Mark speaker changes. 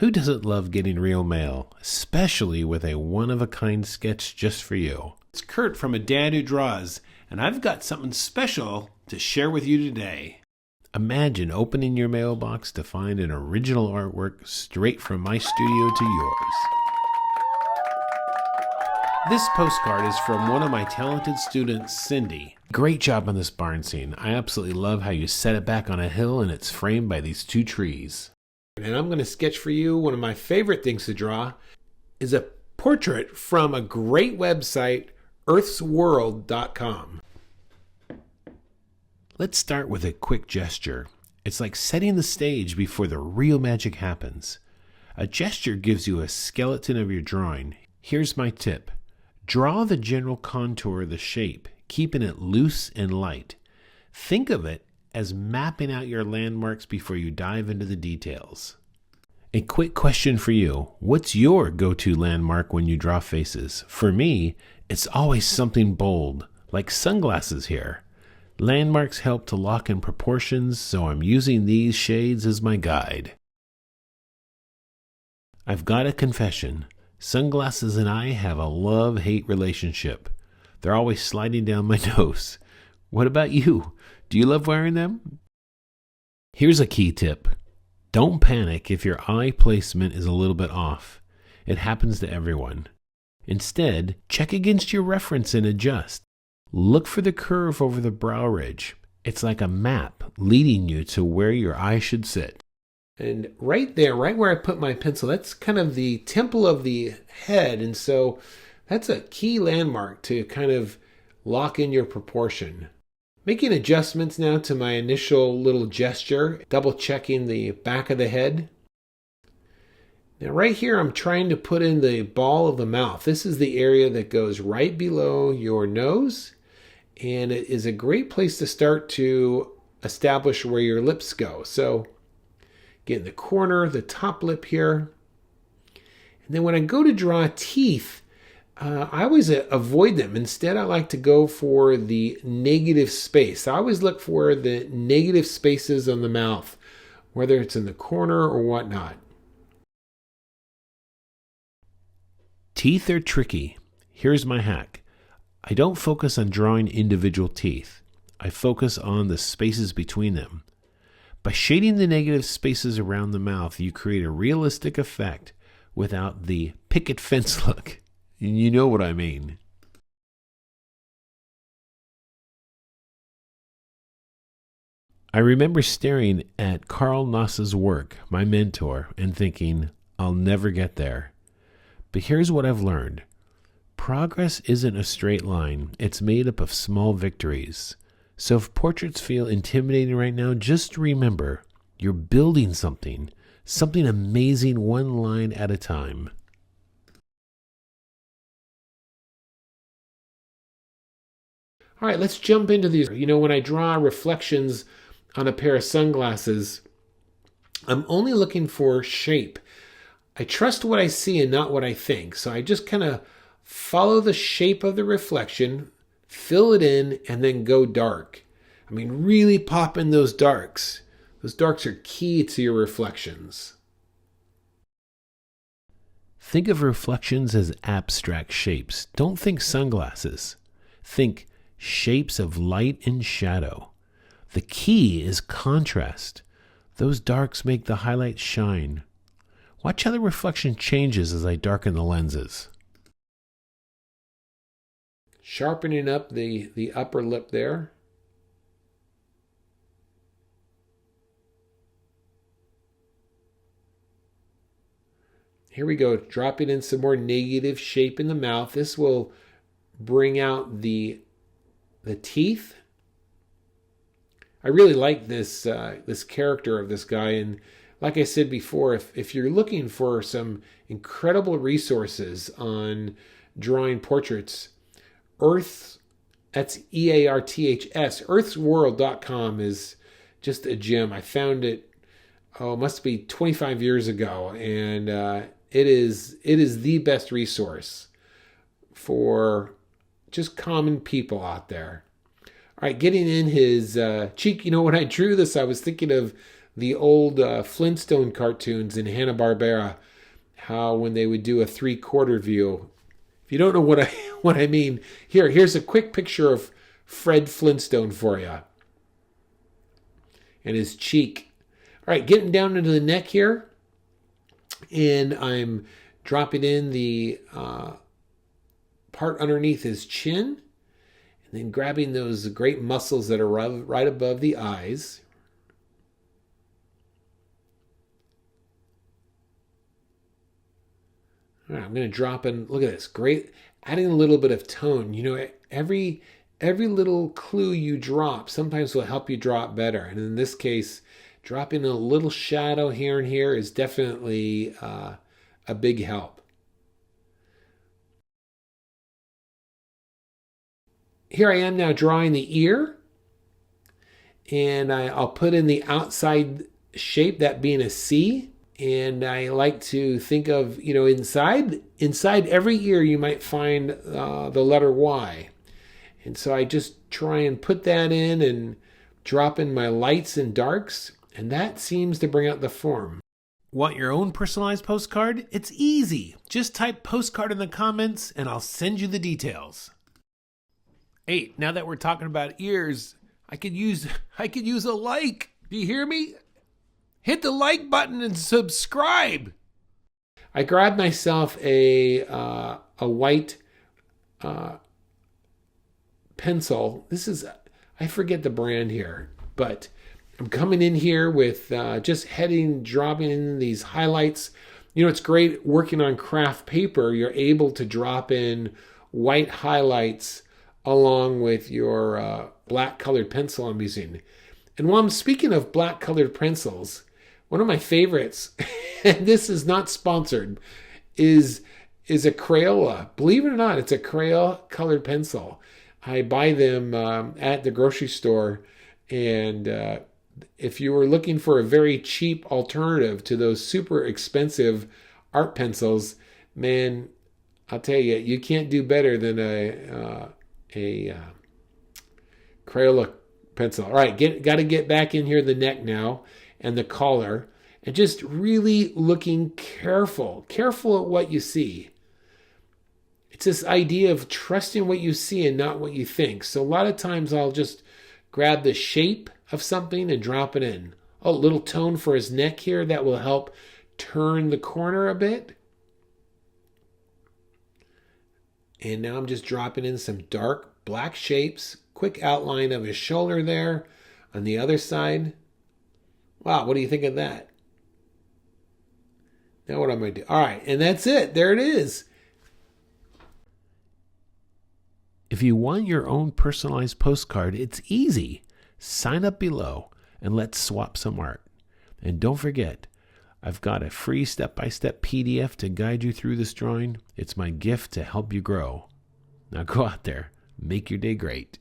Speaker 1: Who doesn't love getting real mail, especially with a one-of-a-kind sketch just for you? It's Kurt from A Dad Who Draws, and I've got something special to share with you today. Imagine opening your mailbox to find an original artwork straight from my studio to yours. This postcard is from one of my talented students, Cindy. Great job on this barn scene. I absolutely love how you set it back on a hill and it's framed by these two trees. And I'm going to sketch for you one of my favorite things to draw is a portrait from a great website, earthsworld.com. Let's start with a quick gesture. It's like setting the stage before the real magic happens. A gesture gives you a skeleton of your drawing. Here's my tip. Draw the general contour of the shape, keeping it loose and light. Think of it as mapping out your landmarks before you dive into the details. A quick question for you. What's your go-to landmark when you draw faces? For me, it's always something bold, like sunglasses here. Landmarks help to lock in proportions, so I'm using these shades as my guide. I've got a confession. Sunglasses and I have a love-hate relationship. They're always sliding down my nose. What about you? Do you love wearing them? Here's a key tip. Don't panic if your eye placement is a little bit off. It happens to everyone. Instead, check against your reference and adjust. Look for the curve over the brow ridge. It's like a map leading you to where your eye should sit. And right there, right where I put my pencil, that's kind of the temple of the head. And so that's a key landmark to kind of lock in your proportion. Making adjustments now to my initial little gesture, double checking the back of the head. Now right here, I'm trying to put in the ball of the mouth. This is the area that goes right below your nose. And it is a great place to start to establish where your lips go. So get in the corner, the top lip here. And then when I go to draw teeth, I always avoid them. Instead, I like to go for the negative space. I always look for the negative spaces on the mouth, whether it's in the corner or whatnot. Teeth are tricky. Here's my hack. I don't focus on drawing individual teeth. I focus on the spaces between them. By shading the negative spaces around the mouth, you create a realistic effect without the picket fence look. You know what I mean. I remember staring at Carl Noss's work, my mentor, and thinking, I'll never get there. But here's what I've learned. Progress isn't a straight line. It's made up of small victories. So if portraits feel intimidating right now, just remember, you're building something amazing one line at a time. All right, let's jump into these. When I draw reflections on a pair of sunglasses, I'm only looking for shape. I trust what I see and not what I think. So I just kind of follow the shape of the reflection, fill it in, and then go dark. Really pop in those darks. Those darks are key to your reflections. Think of reflections as abstract shapes. Don't think sunglasses. Think shapes of light and shadow. The key is contrast. Those darks make the highlights shine. Watch how the reflection changes as I darken the lenses. Sharpening up the upper lip there. Here we go, dropping in some more negative shape in the mouth. This will bring out the teeth. I really like this this character of this guy, and like I said before, if you're looking for some incredible resources on drawing portraits, that's EARTHS, earthsworld.com is just a gem. I found it, it must be 25 years ago, and it is the best resource for just common people out there. All right, getting in his cheek. When I drew this, I was thinking of the old Flintstone cartoons in Hanna-Barbera, how when they would do a 3/4 view. If you don't know what I mean, here's a quick picture of Fred Flintstone for you. And his cheek. All right, getting down into the neck here. And I'm dropping in the part underneath his chin. And then grabbing those great muscles that are right above the eyes. All right, I'm going to drop in. Look at this. Great. Adding a little bit of tone. You know, every little clue you drop sometimes will help you draw it better. And in this case, dropping a little shadow here and here is definitely a big help. Here I am now drawing the ear. And I'll put in the outside shape, that being a C. And I like to think of, you know, inside every ear you might find the letter Y. And so I just try and put that in and drop in my lights and darks. And that seems to bring out the form. Want your own personalized postcard? It's easy. Just type postcard in the comments and I'll send you the details. Hey, now that we're talking about ears, I could use a like. Do you hear me? Hit the like button and subscribe. I grabbed myself a white pencil. This is, I forget the brand here, but I'm coming in here with just dropping in these highlights. You know, it's great working on craft paper. You're able to drop in white highlights along with your black colored pencil I'm using. And while I'm speaking of black colored pencils, one of my favorites, and this is not sponsored, is a Crayola. Believe it or not, it's a Crayola colored pencil. I buy them at the grocery store, and if you were looking for a very cheap alternative to those super expensive art pencils, man, I'll tell you, you can't do better than a Crayola pencil. All right, got to get back in here the neck now and the collar, and just really looking careful at what you see. It's this idea of trusting what you see and not what you think. So a lot of times I'll just grab the shape of something and drop it in. Oh, a little tone for his neck here that will help turn the corner a bit. And now I'm just dropping in some dark black shapes. Quick outline of his shoulder there on the other side. Wow, what do you think of that? Now what am I going to do? All right, and that's it. There it is. If you want your own personalized postcard, it's easy. Sign up below and let's swap some art. And don't forget, I've got a free step-by-step PDF to guide you through this drawing. It's my gift to help you grow. Now go out there, make your day great.